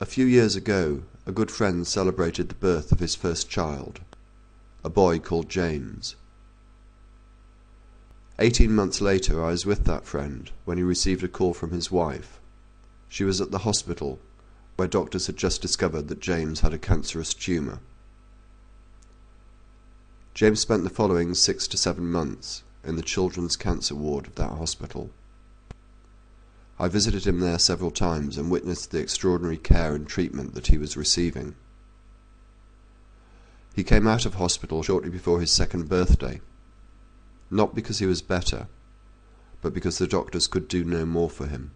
A few years ago, a good friend celebrated the birth of his first child, a boy called James. 18 months later, I was with that friend when he received a call from his wife. She was at the hospital, where doctors had just discovered that James had a cancerous tumour. James spent the following 6 to 7 months in the children's cancer ward of that hospital. I visited him there several times and witnessed the extraordinary care and treatment that he was receiving. He came out of hospital shortly before his second birthday, not because he was better, but because the doctors could do no more for him.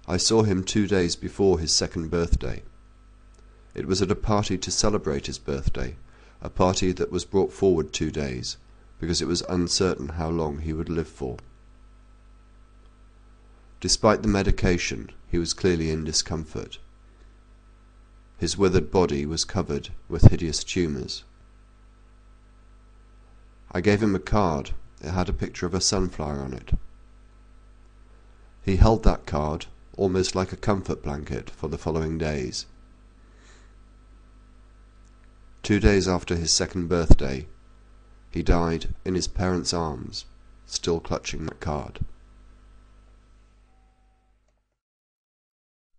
I saw him 2 days before his second birthday. It was at a party to celebrate his birthday, a party that was brought forward 2 days, because it was uncertain how long he would live for. Despite the medication, he was clearly in discomfort. His withered body was covered with hideous tumours. I gave him a card. It had a picture of a sunflower on it. He held that card, almost like a comfort blanket, for the following days. 2 days after his second birthday, he died in his parents' arms, still clutching that card.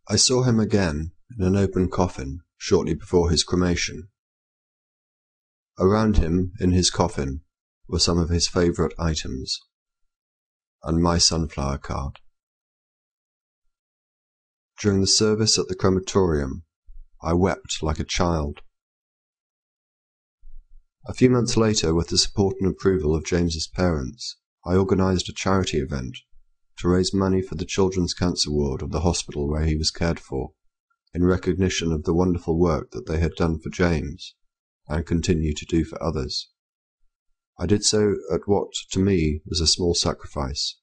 I saw him again in an open coffin shortly before his cremation. Around him, in his coffin, were some of his favourite items, and my sunflower card. During the service at the crematorium, I wept like a child. A few months later, with the support and approval of James's parents, I organised a charity event to raise money for the children's cancer ward of the hospital where he was cared for, in recognition of the wonderful work that they had done for James, and continue to do for others. I did so at what, to me, was a small sacrifice.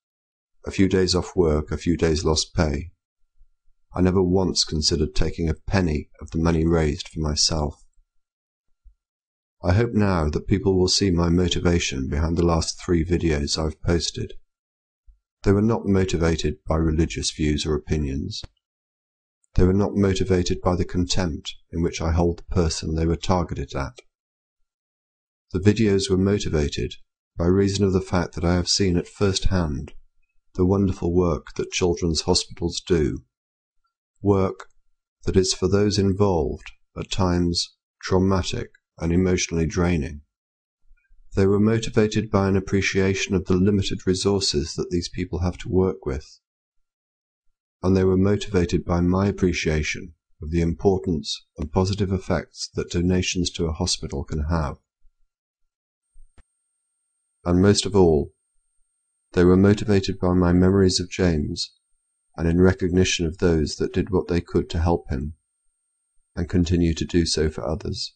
A few days off work, a few days lost pay. I never once considered taking a penny of the money raised for myself. I hope now that people will see my motivation behind the last 3 videos I've posted. They were not motivated by religious views or opinions. They were not motivated by the contempt in which I hold the person they were targeted at. The videos were motivated by reason of the fact that I have seen at first hand the wonderful work that children's hospitals do, work that is for those involved at times traumatic and emotionally draining. They were motivated by an appreciation of the limited resources that these people have to work with, and they were motivated by my appreciation of the importance and positive effects that donations to a hospital can have. And most of all, they were motivated by my memories of James, and in recognition of those that did what they could to help him, and continue to do so for others.